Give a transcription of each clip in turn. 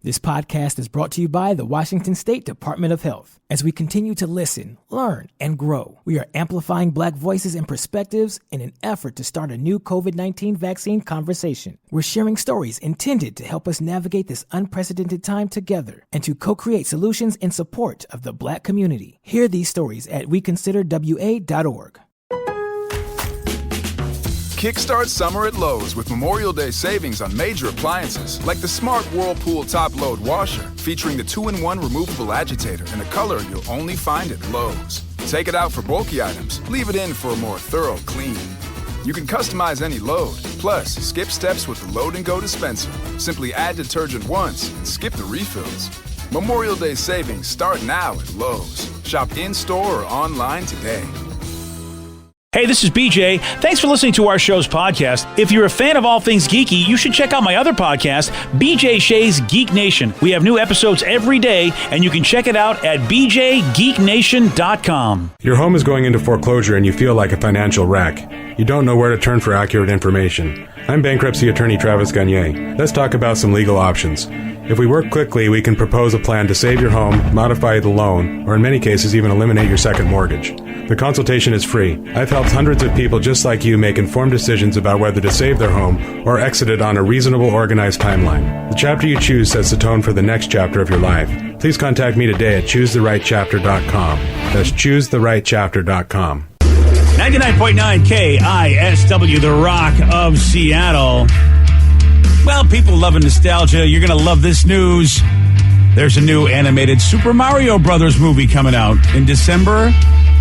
This podcast is brought to you by the Washington State Department of Health. As we continue to listen, learn, and grow, we are amplifying Black voices and perspectives in an effort to start a new COVID-19 vaccine conversation. We're sharing stories intended to help us navigate this unprecedented time together and to co-create solutions in support of the Black community. Hear these stories at weconsiderwa.org. Kickstart summer at Lowe's with Memorial Day savings on major appliances like the Smart Whirlpool Top Load Washer, featuring the 2-in-1 removable agitator in a color you'll only find at Lowe's. Take it out for bulky items, leave it in for a more thorough clean. You can customize any load, plus skip steps with the Load and Go dispenser. Simply add detergent once and skip the refills. Memorial Day savings start now at Lowe's. Shop in-store or online today. Hey, this is BJ. Thanks for listening to our show's podcast. If you're a fan of all things geeky, you should check out my other podcast, BJ Shea's Geek Nation. We have new episodes every day, and you can check it out at bjgeeknation.com. Your home is going into foreclosure and you feel like a financial wreck. You don't know where to turn for accurate information. I'm bankruptcy attorney Travis Gagne. Let's talk about some legal options. If we work quickly, we can propose a plan to save your home, modify the loan, or in many cases even eliminate your second mortgage. The consultation is free. I've helped hundreds of people just like you make informed decisions about whether to save their home or exit it on a reasonable, organized timeline. The chapter you choose sets the tone for the next chapter of your life. Please contact me today at choosetherightchapter.com. That's choosetherightchapter.com. 99.9 KISW, the Rock of Seattle. Well, people loving nostalgia. You're going to love this news. There's a new animated Super Mario Brothers movie coming out in December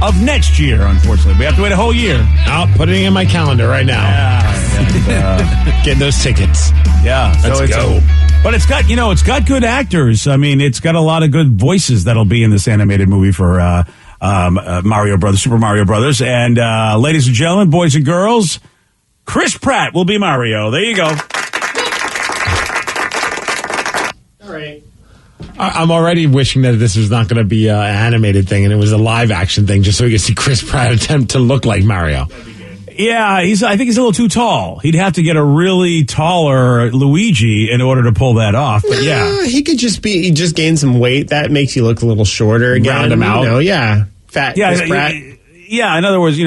of next year, unfortunately. We have to wait a whole year. I'll put it in my calendar right now. Yeah, Get those tickets. Yeah. Let's go. But it's got good actors. I mean, it's got a lot of good voices that'll be in this animated movie for Mario Brothers, Super Mario Brothers. And ladies and gentlemen, boys and girls, Chris Pratt will be Mario. There you go. All right. I'm already wishing that this was not going to be an animated thing and it was a live action thing just so we could see Chris Pratt attempt to look like Mario. Yeah, I think he's a little too tall. He'd have to get a really taller Luigi in order to pull that off. But yeah, he could just gain some weight. That makes you look a little shorter again. Round him out. Fat Chris Pratt. Yeah, in other words,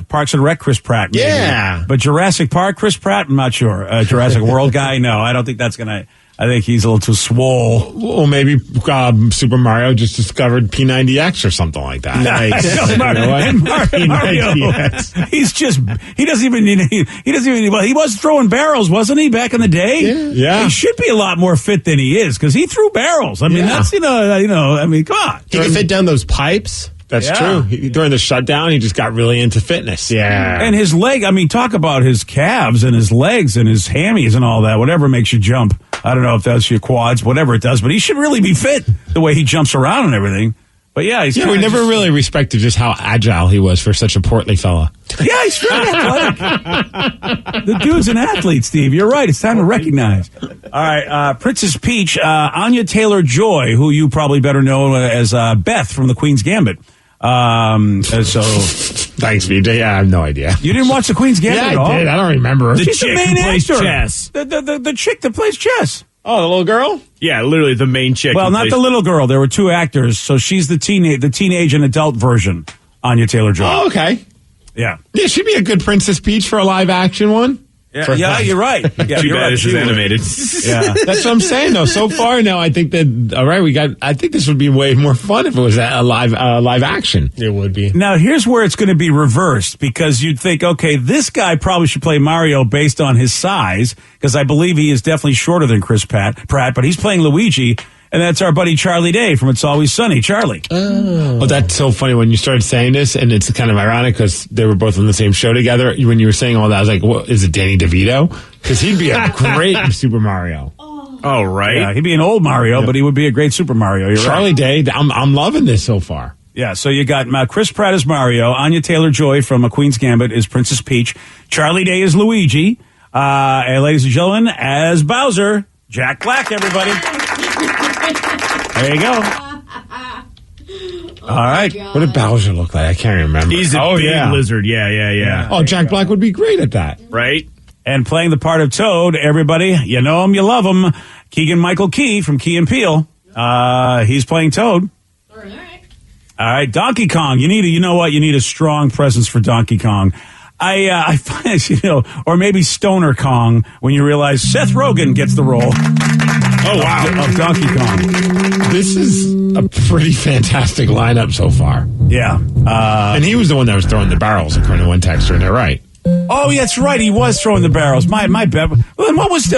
Parks and Rec Chris Pratt. Maybe. Yeah. But Jurassic Park Chris Pratt, I'm not sure. Jurassic World guy, no, I don't think that's going to... I think he's a little too swole. Well, maybe Super Mario just discovered P90X or something like that. Nice. Mario, he doesn't even he was throwing barrels, wasn't he, back in the day? Yeah. He should be a lot more fit than he is because he threw barrels. I mean, that's, come on. He can fit down those pipes. That's true. During the shutdown, he just got really into fitness. Yeah. And his leg, talk about his calves and his legs and his hammies and all that, whatever makes you jump. I don't know if that's your quads, whatever it does, but he should really be fit the way he jumps around and everything. But yeah, we never really respected just how agile he was for such a portly fella. Yeah, he's very athletic. The dude's an athlete, Steve. You're right. It's time to recognize. All right, Princess Peach, Anya Taylor-Joy, who you probably better know as Beth from the Queen's Gambit. Thanks, VJ. I have no idea. You didn't watch the Queen's Gambit at all? I did. I don't remember. She's the main plays chess. The chick that plays chess. Oh, the little girl? Yeah, literally the main chick. Well, not the little girl. There were two actors, so she's the teenage and adult version, Anya Taylor-Joy. Oh, okay. Yeah. Yeah, she'd be a good Princess Peach for a live action one. Yeah, you're right. Yeah, Too bad this is animated. Yeah, that's what I'm saying. Though so far now, I think that I think this would be way more fun if it was a live action. It would be. Now here's where it's going to be reversed because you'd think, okay, this guy probably should play Mario based on his size because I believe he is definitely shorter than Chris Pratt, but he's playing Luigi. And that's our buddy Charlie Day from It's Always Sunny. Charlie. Oh, that's so funny when you started saying this, and it's kind of ironic because they were both on the same show together. When you were saying all that, I was like, "What is it, Danny DeVito?" Because he'd be a great Super Mario. Oh, right. Yeah, he'd be an old Mario, but he would be a great Super Mario. You're Charlie right. Day. I'm loving this so far. Yeah, so you got Chris Pratt as Mario, Anya Taylor-Joy from A Queen's Gambit is Princess Peach, Charlie Day is Luigi, and ladies and gentlemen, as Bowser, Jack Black, everybody. There you go. All right. What did Bowser look like? I can't remember. He's a big lizard. Yeah. Oh, Jack Black would be great at that. Right? And playing the part of Toad, everybody, you know him, you love him, Keegan-Michael Key from Key and Peele. He's playing Toad. All right, Donkey Kong. You need a strong presence for Donkey Kong. I find, or maybe Stoner Kong when you realize Seth Rogen gets the role. Oh, wow. Of Donkey Kong. This is a pretty fantastic lineup so far. Yeah. And he was the one that was throwing the barrels, according to one texter, and they're right. Oh, that's right. He was throwing the barrels. My bad. What was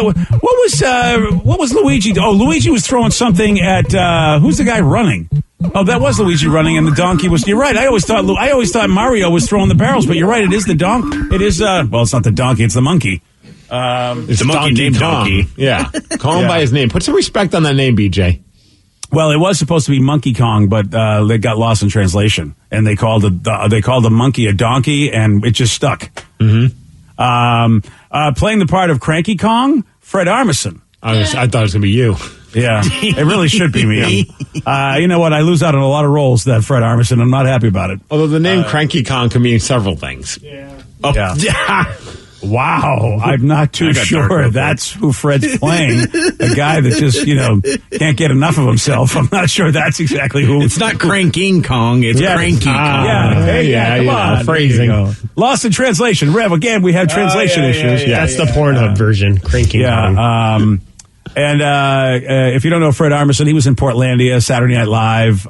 Luigi? Oh, Luigi was throwing something at who's the guy running? Oh, that was Luigi running, and the donkey was. You're right. I always thought Mario was throwing the barrels, but you're right. It is the donkey. It is. Well, it's not the donkey. It's the monkey. It's the monkey named Donkey. Yeah, call him by his name. Put some respect on that name, BJ. Well, it was supposed to be Monkey Kong, but they got lost in translation, and they called the monkey a donkey, and it just stuck. Mm-hmm. Playing the part of Cranky Kong, Fred Armisen. I thought it was going to be you. Yeah, it really should be me. You know what? I lose out on a lot of roles that Fred Armisen. I'm not happy about it. Although the name Cranky Kong can mean several things. Yeah. Oh, yeah. Wow, I'm not too sure that's who Fred's playing. A guy that just, can't get enough of himself. I'm not sure that's exactly who. It's not Cranking Kong, it's Cranky Kong. Yeah, hey, come on. Phrasing. Lost in translation. Rev, again, we have translation issues. Yeah, that's the Pornhub version, Cranking Kong. And if you don't know Fred Armisen, he was in Portlandia, Saturday Night Live.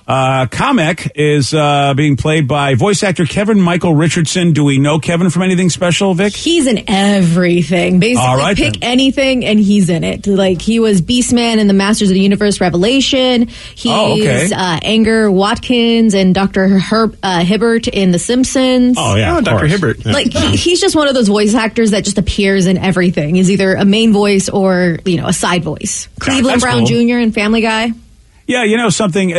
Kamek is being played by voice actor Kevin Michael Richardson. Do we know Kevin from anything special, Vic? He's in everything. Basically, all right, pick anything and he's in it. Like, he was Beastman in the Masters of the Universe Revelation. He's Anger Watkins and Dr. Hibbert in The Simpsons. Oh, yeah. Dr. Hibbert. Like, he's just one of those voice actors that just appears in everything. He's either a main voice or, a side voice. Cleveland Brown cool. Jr. in Family Guy. Yeah, something,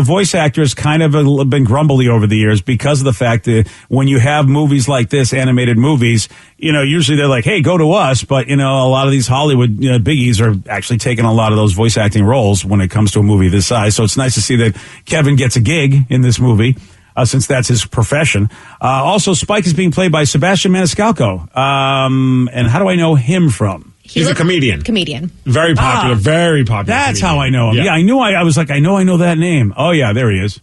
voice actors kind of been grumbly over the years because of the fact that when you have movies like this, animated movies, usually they're like, hey, go to us. But, a lot of these Hollywood biggies are actually taking a lot of those voice acting roles when it comes to a movie this size. So it's nice to see that Kevin gets a gig in this movie. Since that's his profession. Also, Spike is being played by Sebastian Maniscalco. And how do I know him from? He's a comedian. Very popular, very popular. That's comedian. how I know him. Yeah, I knew I was like, I know that name. Oh yeah, there he is.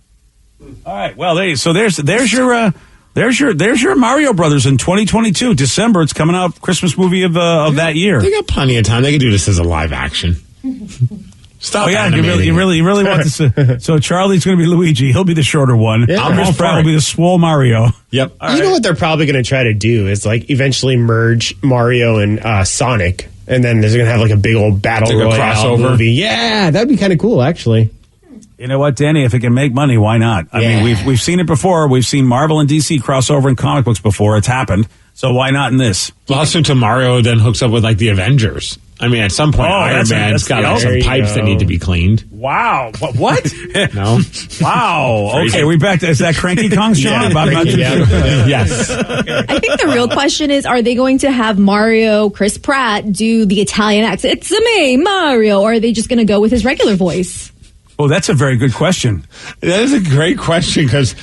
All right. Well, there's your Mario Brothers in 2022 December. It's coming out, Christmas movie of that year. They got plenty of time. They can do this as a live action. Stop. Oh yeah, you really want to. So Charlie's going to be Luigi. He'll be the shorter one. Yeah. Chris Pratt will be the swole Mario. Yep. You know what they're probably going to try to do is eventually merge Mario and Sonic, and then there's going to have a big old battle royale crossover movie. Yeah, that'd be kind of cool, actually. You know what, Danny? If it can make money, why not? I mean, we've seen it before. We've seen Marvel and DC crossover in comic books before. It's happened. So why not in this? Well, also until Mario then hooks up with the Avengers. I mean, at some point, Iron Man's got some pipes that need to be cleaned. Wow. What? No. Wow. Okay, we're back to, is that Cranky Kong's job? I'm not too sure. Yes. I think the real question is, are they going to have Mario, Chris Pratt, do the Italian accent? It's me, Mario. Or are they just going to go with his regular voice? Oh, that's a very good question. That is a great question because,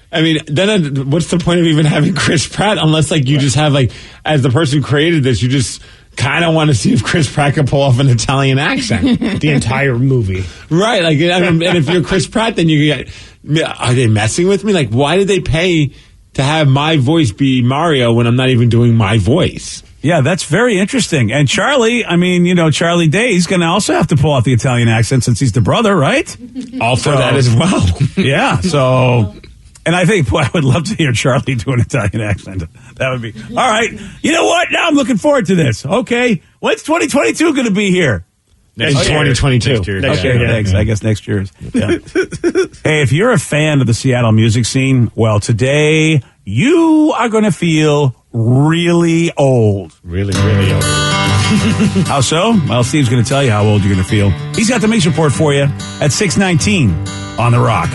I mean, then what's the point of even having Chris Pratt unless you just have as the person who created this, you just kind of want to see if Chris Pratt can pull off an Italian accent. The entire movie. Right. And if you're Chris Pratt, then are they messing with me? Why did they pay to have my voice be Mario when I'm not even doing my voice? Yeah, that's very interesting. And Charlie, Charlie Day, he's going to also have to pull off the Italian accent since he's the brother, right? All for that as well. Yeah, so... And I think, I would love to hear Charlie do an Italian accent. That would be... All right, you know what? Now I'm looking forward to this. Okay, when's 2022 going to be here? Next 2022. Next year, yeah. Thanks. I guess next year. Yeah. Hey, if you're a fan of the Seattle music scene, well, today you are going to feel really old. Really, really old. How so? Well, Steve's going to tell you how old you're going to feel. He's got the Mix Report for you at 6:19 on The Rock.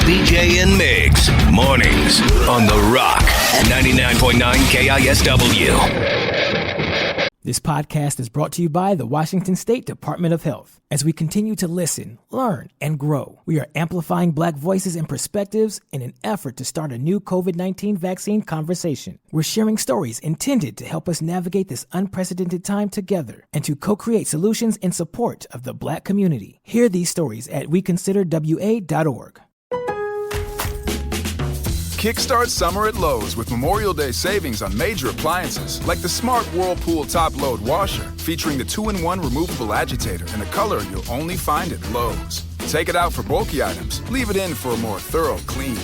BJ and Migs, mornings on The Rock, 99.9 KISW. This podcast is brought to you by the Washington State Department of Health. As we continue to listen, learn, and grow, we are amplifying Black voices and perspectives in an effort to start a new COVID-19 vaccine conversation. We're sharing stories intended to help us navigate this unprecedented time together and to co-create solutions in support of the Black community. Hear these stories at weconsiderwa.org. Kickstart summer at Lowe's with Memorial Day savings on major appliances like the smart Whirlpool top-load washer featuring the 2-in-1 removable agitator in a color you'll only find at Lowe's. Take it out for bulky items, leave it in for a more thorough clean.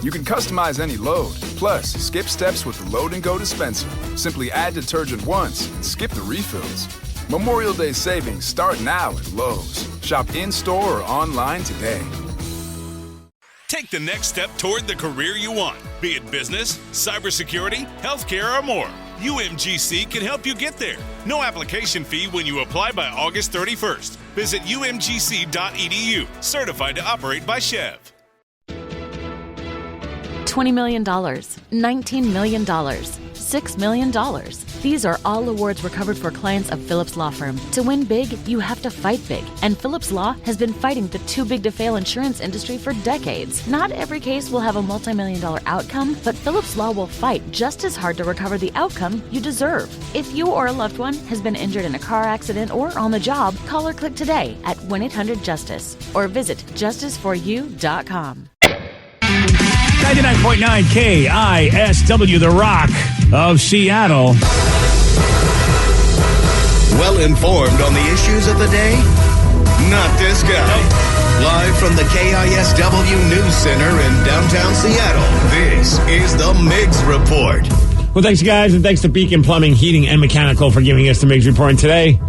You can customize any load, plus skip steps with the Load and Go dispenser. Simply add detergent once and skip the refills. Memorial Day savings start now at Lowe's. Shop in-store or online today. Take the next step toward the career you want, be it business, cybersecurity, healthcare, or more. UMGC can help you get there. No application fee when you apply by August 31st. Visit umgc.edu, certified to operate by Chev. $20 million, $19 million, $6 million. These are all awards recovered for clients of Phillips Law Firm. To win big, you have to fight big. And Phillips Law has been fighting the too big to fail insurance industry for decades. Not every case will have a multi-million-dollar outcome, but Phillips Law will fight just as hard to recover the outcome you deserve. If you or a loved one has been injured in a car accident or on the job, call or click today at 1-800-JUSTICE or visit justiceforyou.com. 99.9 KISW, The Rock of Seattle. Well informed on the issues of the day? Not this guy. Live from the KISW News Center in downtown Seattle, this is the Miggs Report. Well, thanks, guys, and thanks to Beacon Plumbing, Heating, and Mechanical for giving us the Miggs Report. And today,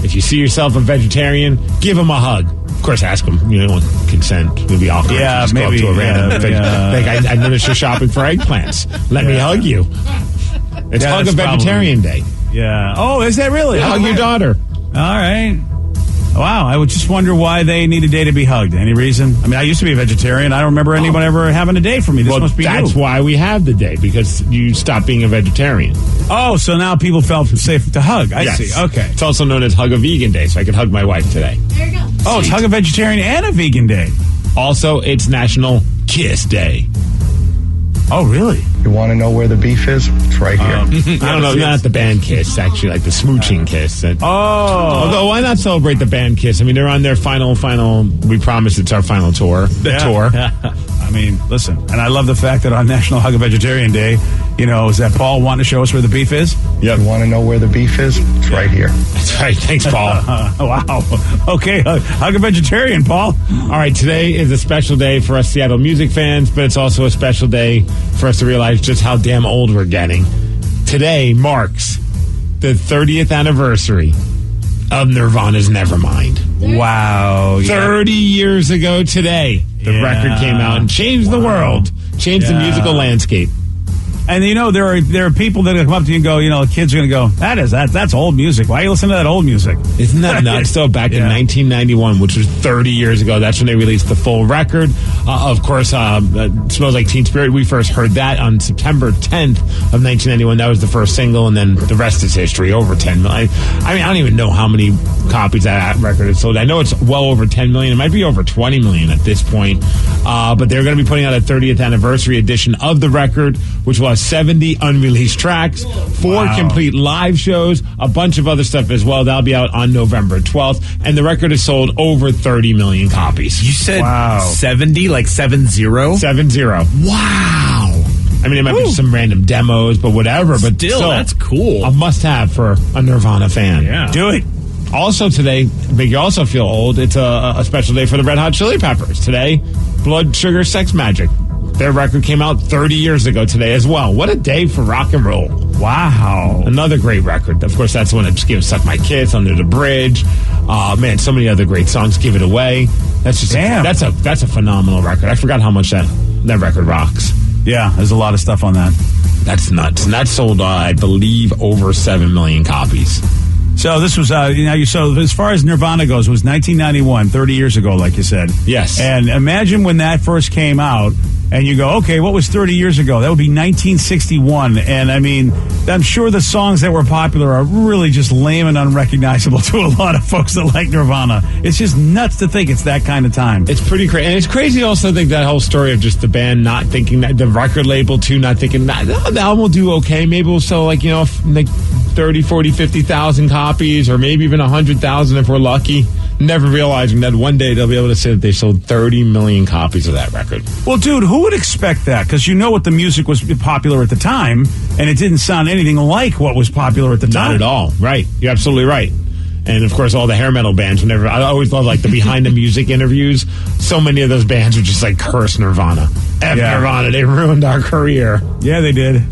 if you see yourself a vegetarian, give them a hug. Of course, ask them. You don't want consent. It would be awkward. Yeah, just maybe. Go up to a random I noticed you're shopping for eggplants. Let me hug you. It's Hug a Vegetarian Day. Yeah. Oh, is that really? Hug your daughter. All right. Wow. I would just wonder why they need a day to be hugged. Any reason? I mean, I used to be a vegetarian. I don't remember anyone ever having a day for me. This must be that's new. why we have the day, because you stopped being a vegetarian. Oh, so now people felt safe to hug. I see. Okay. It's also known as Hug a Vegan Day, so I could hug my wife today. There you go. Oh, it's Hug a Vegetarian and a Vegan Day. Also, it's National Kiss Day. Oh, really? You want to know where the beef is? It's right here. I don't know, not the band Kiss, actually, like the smooching kiss. Although, why not celebrate the band Kiss? I mean, they're on their final, we promise it's our final tour. Tour. Yeah. I mean, listen, and I love the fact that on National Hug a Vegetarian Day, is that Paul wanting to show us where the beef is? Yep. You want to know where the beef is? It's right here. That's right. Thanks, Paul. Wow. Okay, Hug a Vegetarian, Paul. All right, today is a special day for us Seattle music fans, but it's also a special day for us to realize just how damn old we're getting. Today marks the 30th anniversary of Nirvana's Nevermind. Wow. 30 years ago today, the record came out and changed the world, changed the musical landscape. And there are people that come up to you and go, kids are going to go, that's old music. Why are you listening to that old music? Isn't that nuts? So back in 1991, which was 30 years ago, that's when they released the full record. Of course, Smells Like Teen Spirit. We first heard that on September 10th of 1991. That was the first single, and then the rest is history. Over 10 million. I mean, I don't even know how many copies that record has sold. I know it's well over 10 million. It might be over 20 million at this point. But they're going to be putting out a 30th anniversary edition of the record, which will 70 unreleased tracks, 4 complete live shows, a bunch of other stuff as well. That'll be out on November 12th. And the record has sold over 30 million copies. You said 70, like 70? 70. Wow. I mean, it might be some random demos, but whatever. But still, that's cool. A must-have for a Nirvana fan. Yeah. Do it. Also today, make you also feel old, it's a special day for the Red Hot Chili Peppers. Today, Blood Sugar Sex Magic. Their record came out 30 years ago today as well. What a day for rock and roll. Wow. Another great record. Of course, that's the one that just gives Suck My Kiss, Under the Bridge. Man, so many other great songs. Give It Away. That's just that's a phenomenal record. I forgot how much that record rocks. Yeah, there's a lot of stuff on that. That's nuts. And that sold, I believe, over 7 million copies. So this was, so as far as Nirvana goes, it was 1991, 30 years ago, like you said. Yes. And imagine when that first came out, and you go, okay, what was 30 years ago? That would be 1961. And I mean, I'm sure the songs that were popular are really just lame and unrecognizable to a lot of folks that like Nirvana. It's just nuts to think it's that kind of time. It's pretty crazy. And it's crazy to also think that whole story of just the band not thinking that, the record label too, not thinking that the album will do okay. Maybe we'll sell like 30, 40, 50,000 copies, or maybe even 100,000 if we're lucky. Never realizing that one day they'll be able to say that they sold 30 million copies of that record. Well, dude, who would expect that? Because you know what the music was popular at the time, and it didn't sound anything like what was popular at the time. Not at all. Right. You're absolutely right. And, of course, all the hair metal bands, I always love, like, the behind-the-music interviews. So many of those bands are just, like, curse Nirvana. Nirvana, they ruined our career. Yeah, they did.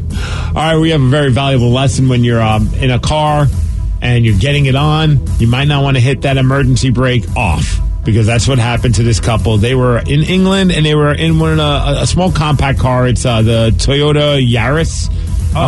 All right, we have a very valuable lesson when you're in a car and you're getting it on. You might not want to hit that emergency brake off, because that's what happened to this couple. They were in England, and they were in a small compact car. It's the Toyota Yaris,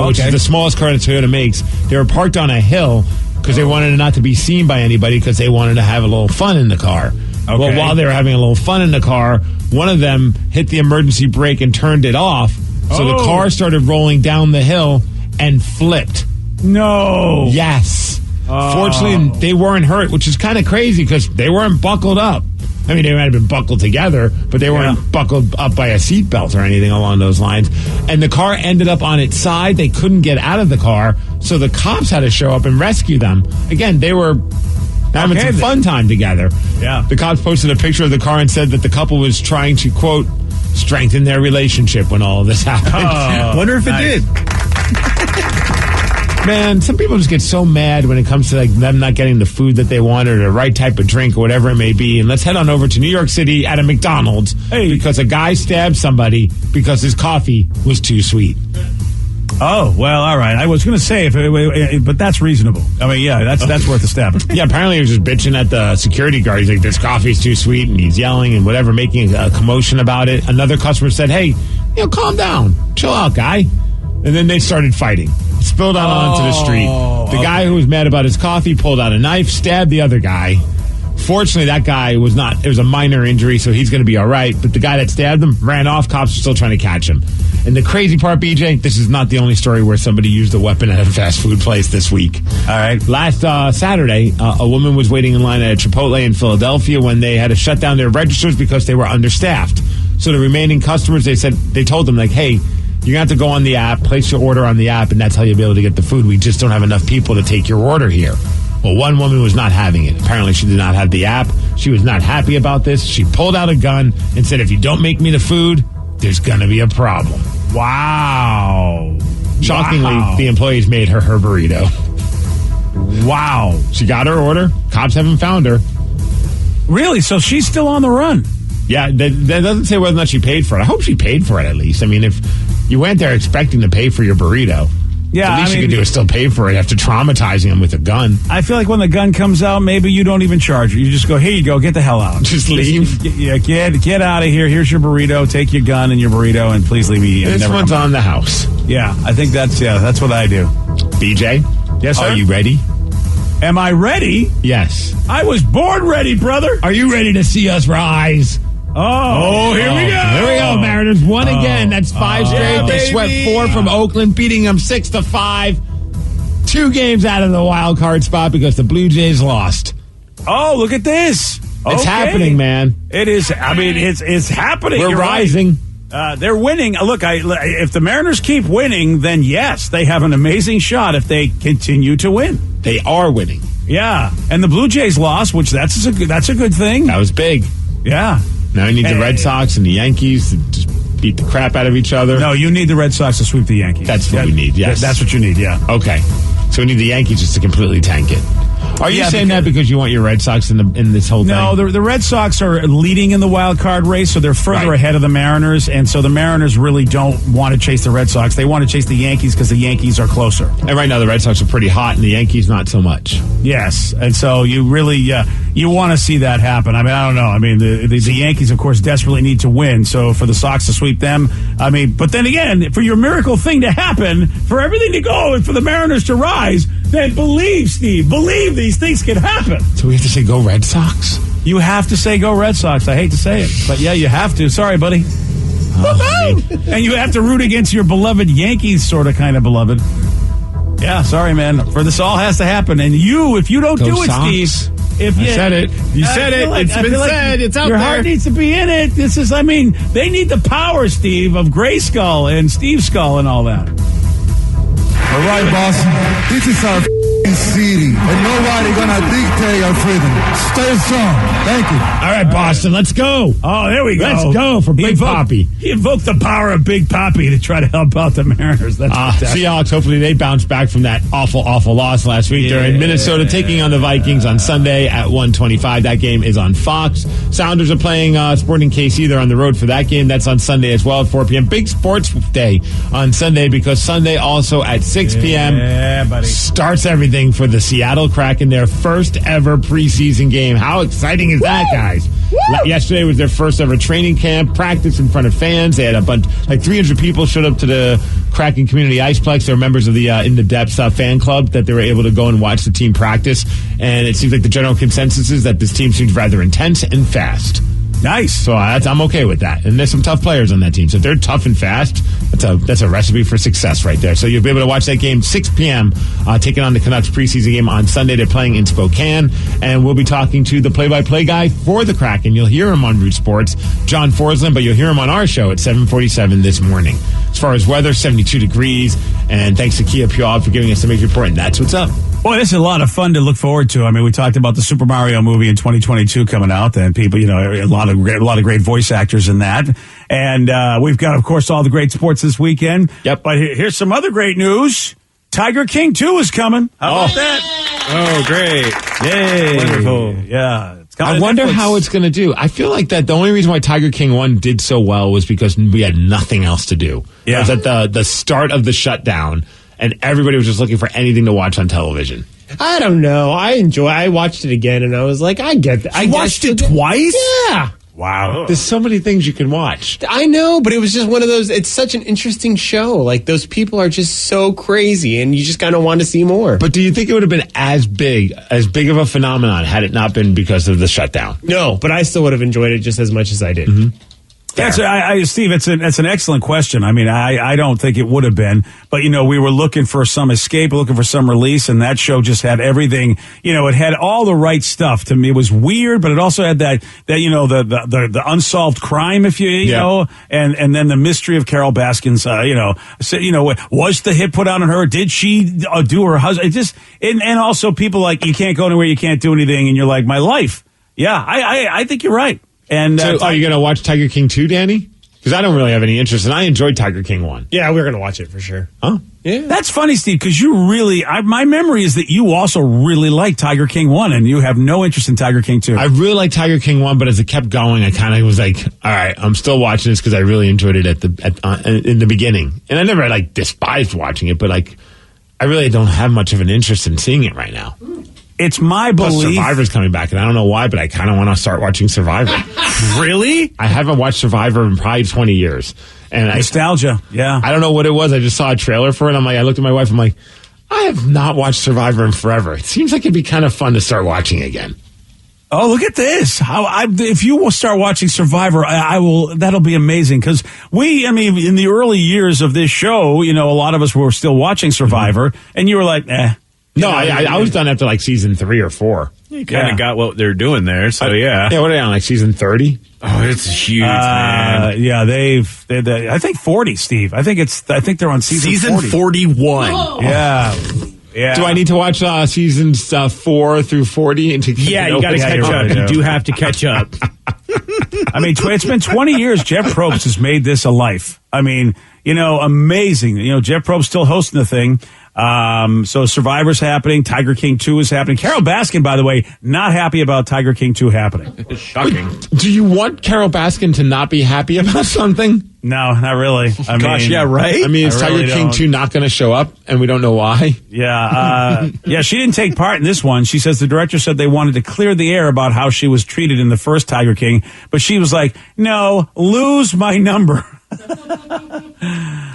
which is the smallest car that Toyota makes. They were parked on a hill because they wanted it not to be seen by anybody, because they wanted to have a little fun in the car. Okay. Well, while they were having a little fun in the car, one of them hit the emergency brake and turned it off. So the car started rolling down the hill and flipped. No. Yes. Fortunately, they weren't hurt, which is kind of crazy because they weren't buckled up. I mean, they might have been buckled together, but they weren't buckled up by a seatbelt or anything along those lines. And the car ended up on its side. They couldn't get out of the car, so the cops had to show up and rescue them. Again, they were having some fun time together. Yeah. The cops posted a picture of the car and said that the couple was trying to, quote, strengthen their relationship when all of this happened. Wonder if it did. Man, some people just get so mad when it comes to them not getting the food that they want or the right type of drink or whatever it may be. And let's head on over to New York City at a McDonald's because a guy stabbed somebody because his coffee was too sweet. Oh, well, all right. I was going to say, but that's reasonable. I mean, yeah, that's worth a stab. Yeah, apparently he was just bitching at the security guard. He's like, this coffee's too sweet, and he's yelling and whatever, making a commotion about it. Another customer said, hey, calm down. Chill out, guy. And then they started fighting. Spilled out onto the street. The guy who was mad about his coffee pulled out a knife, stabbed the other guy. Fortunately, that guy it was a minor injury, so he's going to be all right. But the guy that stabbed him ran off. Cops are still trying to catch him. And the crazy part, BJ, this is not the only story where somebody used a weapon at a fast food place this week. All right. Last Saturday, a woman was waiting in line at a Chipotle in Philadelphia when they had to shut down their registers because they were understaffed. So the remaining customers, they told them, hey, you're going to have to go on the app, place your order on the app, and that's how you'll be able to get the food. We just don't have enough people to take your order here. Well, one woman was not having it. Apparently, she did not have the app. She was not happy about this. She pulled out a gun and said, if you don't make me the food, there's going to be a problem. Wow. Shockingly, the employees made her burrito. Wow. She got her order. Cops haven't found her. Really? So she's still on the run? Yeah, that doesn't say whether or not she paid for it. I hope she paid for it at least. I mean, if you went there expecting to pay for your burrito, the least you could do is still pay for it after traumatizing him with a gun. I feel like when the gun comes out, maybe you don't even charge her. You just go, here you go, get the hell out. Just leave? Get out of here. Here's your burrito. Take your gun and your burrito, and please leave me. This one's on the house. Yeah, I think that's what I do. BJ? Yes, sir? Are you ready? Am I ready? Yes. I was born ready, brother. Are you ready to see us rise? Oh, here we go. Here we go, Mariners. Won again. That's 5 straight. Yeah, they swept 4 from Oakland, beating them 6-5. 2 games out of the wild card spot because the Blue Jays lost. Oh, look at this. It's happening, man. It is. I mean, it's happening. We're rising. Right. They're winning. Look, if the Mariners keep winning, then yes, they have an amazing shot if they continue to win. They are winning. Yeah, and the Blue Jays lost, which that's a good thing. That was big. Yeah. Now you need the Red Sox and the Yankees to just beat the crap out of each other. No, you need the Red Sox to sweep the Yankees. That's what we need, yes. That's what you need, yeah. Okay. So we need the Yankees just to completely tank it. Are you saying that because you want your Red Sox in this whole thing? No, the Red Sox are leading in the wild card race, so they're further ahead of the Mariners, and so the Mariners really don't want to chase the Red Sox. They want to chase the Yankees because the Yankees are closer. And right now the Red Sox are pretty hot, and the Yankees not so much. Yes, and so you really You want to see that happen. I mean, I don't know. I mean, the Yankees, of course, desperately need to win. So for the Sox to sweep them, I mean, but then again, for your miracle thing to happen, for everything to go and for the Mariners to rise, then believe, Steve, believe these things can happen. So we have to say go Red Sox? You have to say go Red Sox. I hate to say it, but yeah, you have to. Sorry, buddy. And you have to root against your beloved Yankees, sort of, kind of beloved. Yeah, sorry, man. For this all has to happen. And if you don't do it, Sox. Steve... If you said it. You said it. It's been said. It's out there. Your heart needs to be in it. This is, I mean, they need the power, Steve, of Grayskull and Steve Skull and all that. All right, boss. This is our city, and nobody gonna dictate our freedom. Stay strong. Thank you. All right, Boston, let's go. Oh, there we go. Let's go for Big Papi. He invoked the power of Big Papi to try to help out the Mariners. That's Seahawks, hopefully they bounce back from that awful loss last week. They're in Minnesota taking on the Vikings on Sunday at 1:25. That game is on Fox. Sounders are playing Sporting KC. They're on the road for that game. That's on Sunday as well at 4 p.m. Big sports day on Sunday because Sunday also at 6 p.m. Yeah, buddy. Starts everything for the Seattle Kraken, their first ever preseason game. How exciting is that, guys? Yesterday was their first ever training camp, practice in front of fans. They had a bunch, like 300 people showed up to the Kraken Community Iceplex. They're members of the In the Depths fan club that they were able to go and watch the team practice. And it seems like the general consensus is that this team seems rather intense and fast. Nice. So I'm okay with that. And there's some tough players on that team. So if they're tough and fast, that's a recipe for success right there. So you'll be able to watch that game 6 p.m. Taking on the Canucks preseason game on Sunday. They're playing in Spokane. And we'll be talking to the play-by-play guy for the Kraken. You'll hear him on Root Sports, John Forsland, but you'll hear him on our show at 7:47 this morning. As far as weather, 72 degrees. And thanks to Kia Pure for giving us the major report. And that's what's up. Boy, this is a lot of fun to look forward to. I mean, we talked about the Super Mario movie in 2022 coming out, and people, a lot of great voice actors in that. And we've got, of course, all the great sports this weekend. Yep. But here's some other great news. Tiger King 2 is coming. How about that? Oh, great. Yay. Wonderful. Yeah. I wonder how it's going to do. I feel like that the only reason why Tiger King 1 did so well was because we had nothing else to do. Yeah. It was at the start of the shutdown, and everybody was just looking for anything to watch on television. I don't know. I watched it again, and I was like, I get that. I watched it twice? Yeah. Wow. There's so many things you can watch. I know, but it was just one of those, it's such an interesting show. Like, those people are just so crazy, and you just kind of want to see more. But do you think it would have been as big of a phenomenon had it not been because of the shutdown? No, but I still would have enjoyed it just as much as I did. Mm-hmm. Steve, it's an excellent question. I mean, I don't think it would have been, but we were looking for some escape, looking for some release, and that show just had everything. It had all the right stuff. To me, it was weird, but it also had that the unsolved crime, if you know, and then the mystery of Carol Baskin's. Was the hit put out on her? Did she do her husband? And also people like, you can't go anywhere, you can't do anything, and you're like, my life. Yeah, I think you're right. And so are you going to watch Tiger King 2, Danny? Because I don't really have any interest, and I enjoyed Tiger King 1. Yeah, we're going to watch it for sure. Huh? Yeah. That's funny, Steve, because you really, my memory is that you also really like Tiger King 1, and you have no interest in Tiger King 2. I really like Tiger King 1, but as it kept going, I kind of was like, all right, I'm still watching this because I really enjoyed it in the beginning. And I never, despised watching it, but, I really don't have much of an interest in seeing it right now. It's my belief. Plus Survivor's coming back, and I don't know why, but I kind of want to start watching Survivor. Really? I haven't watched Survivor in probably 20 years. And nostalgia, yeah. I don't know what it was. I just saw a trailer for it. I looked at my wife. I'm like, I have not watched Survivor in forever. It seems like it'd be kind of fun to start watching again. Oh, look at this! If you will start watching Survivor, I will. That'll be amazing because in the early years of this show, a lot of us were still watching Survivor, and you were like, eh. No, I was done after season 3 or 4. You kind of got what they're doing there, so yeah. Yeah, what are they on, season 30? Oh, it's huge, man. Yeah, they're I think 40, Steve. I think they're on season 41. Oh. Yeah. Do I need to watch seasons 4 through 40? You got to catch up. You do have to catch up. It's been 20 years. Jeff Probst has made this a life. Amazing. Jeff Probst still hosting the thing. So Survivor's happening. Tiger King 2 is happening. Carol Baskin, by the way, not happy about Tiger King 2 happening. Shocking. Do you want Carol Baskin to not be happy about something? No, not really. I Gosh, mean, yeah, right? I mean, is I really Tiger King don't. 2 not going to show up, and we don't know why? Yeah, yeah, she didn't take part in this one. She says the director said they wanted to clear the air about how she was treated in the first Tiger King, but she was like, no, lose my number.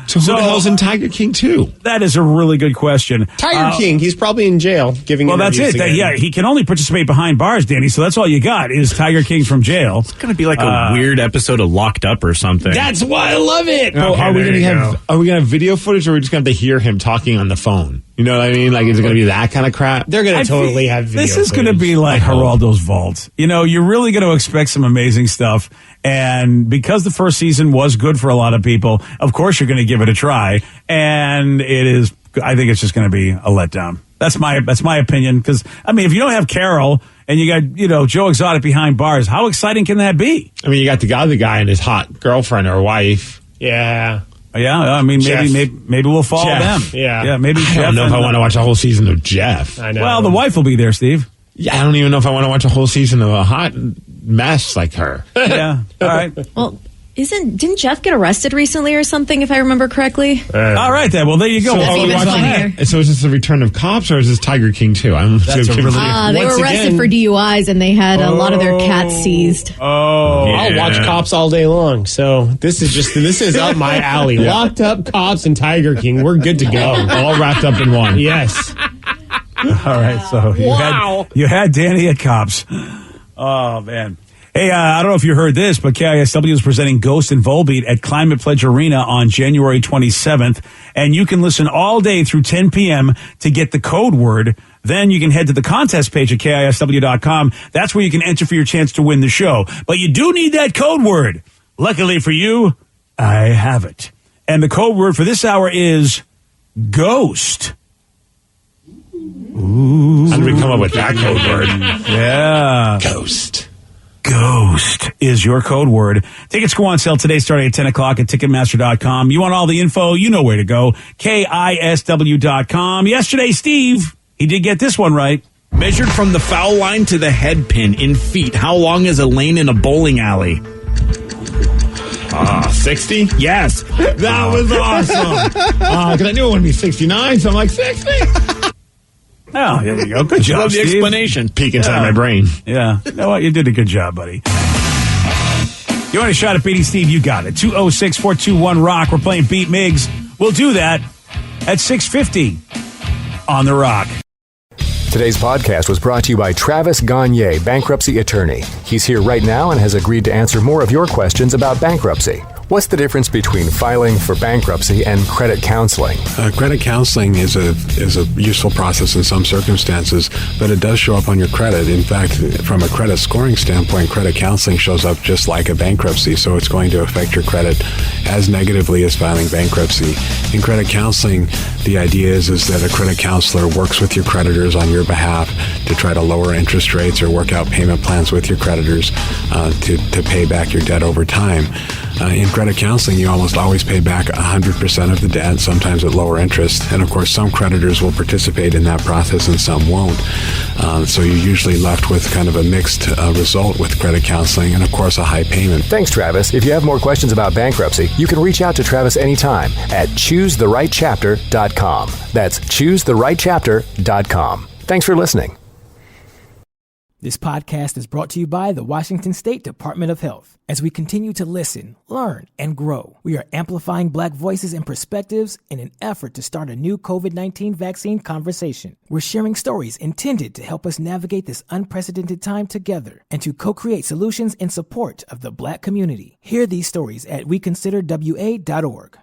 So who the hell's in Tiger King 2? That is a really good question. Tiger King, he's probably in jail giving Well, that's it. interviews again. Yeah, he can only participate behind bars, Danny, so that's all you got is Tiger King from jail. It's going to be like a weird episode of Locked Up or something. That's why I love it. Okay, are we there going to you have? Are we going to have video footage, or are we just going to have to hear him talking on the phone? You know what I mean? Like, is it going to be that kind of crap? They're going to totally have video This is going to footage. be like Geraldo's Vault. You know, you're really going to expect some amazing stuff. And because the first season was good for a lot of people, of course you're going to give it a try. And it is, I think it's just going to be a letdown. That's my opinion. Because, I mean, if you don't have Carol and you got, you know, Joe Exotic behind bars, how exciting can that be? I mean, you got the guy and his hot girlfriend or wife. Yeah. Yeah, I mean, maybe we'll follow Jeff. them. Yeah. Yeah, maybe I Jeff. don't know if and- I want to watch a whole season of Jeff. I know. Well, the wife will be there, Steve. Yeah, I don't even know if I want to watch a whole season of a hot mess like her. Yeah, all right. Well, didn't Jeff get arrested recently or something, if I remember correctly? All right, then. Well, there you go. So, That's are we even watching funnier. that? So is this the Return of Cops or is this Tiger King 2? That's a really- They were Once arrested again- for DUIs and they had a lot of their cats seized. Oh, I'll watch Cops all day long. So this is up my alley. Locked Up, Cops, and Tiger King. We're good to go. all wrapped up in one. Yes. all right. So you had Danny at Cops. Oh man. Hey, I don't know if you heard this, but KISW is presenting Ghost and Volbeat at Climate Pledge Arena on January 27th. And you can listen all day through 10 p.m. to get the code word. Then you can head to the contest page at KISW.com. That's where you can enter for your chance to win the show. But you do need that code word. Luckily for you, I have it. And the code word for this hour is ghost. How did we come up with that code word? Yeah. Ghost. Ghost is your code word. Tickets go on sale today starting at 10 o'clock at Ticketmaster.com. You want all the info, you know where to go. KISW.com. Yesterday, Steve, he did get this one right. Measured from the foul line to the head pin in feet, how long is a lane in a bowling alley? 60? Yes. That was awesome. Because I knew it wouldn't be 69, so I'm like, 60? Oh, there you go. Good job, Love the Steve. explanation. Peek inside my brain. Yeah. You know what? You did a good job, buddy. You want a shot at beating Steve? You got it. 206-421-ROCK. We're playing Beat Miggs. We'll do that at 6:50 on The Rock. Today's podcast was brought to you by Travis Gagne, bankruptcy attorney. He's here right now and has agreed to answer more of your questions about bankruptcy. What's the difference between filing for bankruptcy and credit counseling? Credit counseling is a useful process in some circumstances, but it does show up on your credit. In fact, from a credit scoring standpoint, credit counseling shows up just like a bankruptcy, so it's going to affect your credit as negatively as filing bankruptcy. In credit counseling, the idea is that a credit counselor works with your creditors on your behalf to try to lower interest rates or work out payment plans with your creditors to pay back your debt over time. In credit counseling, you almost always pay back 100% of the debt, sometimes at lower interest. And of course, some creditors will participate in that process and some won't. So you're usually left with kind of a mixed result with credit counseling and, of course, a high payment. Thanks, Travis. If you have more questions about bankruptcy, you can reach out to Travis anytime at choosetherightchapter.com. That's choosetherightchapter.com. Thanks for listening. This podcast is brought to you by the Washington State Department of Health. As we continue to listen, learn, and grow, we are amplifying Black voices and perspectives in an effort to start a new COVID-19 vaccine conversation. We're sharing stories intended to help us navigate this unprecedented time together and to co-create solutions in support of the Black community. Hear these stories at weconsiderwa.org.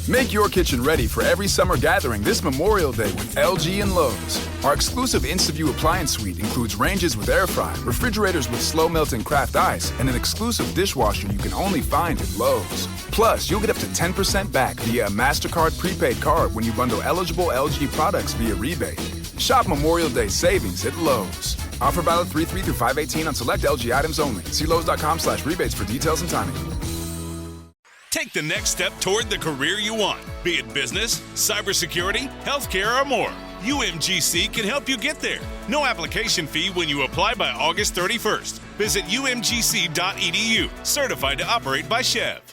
Make your kitchen ready for every summer gathering this Memorial Day with LG and Lowe's. Our exclusive InstaView appliance suite includes ranges with air fry, refrigerators with slow melting craft ice, and an exclusive dishwasher you can only find at Lowe's. Plus, you'll get up to 10% back via a MasterCard prepaid card when you bundle eligible LG products via rebate. Shop Memorial Day savings at Lowe's. Offer valid 3/3 through 5/18 on select LG items only. See Lowe's.com/rebates for details and timing. Take the next step toward the career you want, be it business, cybersecurity, healthcare, or more. UMGC can help you get there. No application fee when you apply by August 31st. Visit umgc.edu, certified to operate by Chev.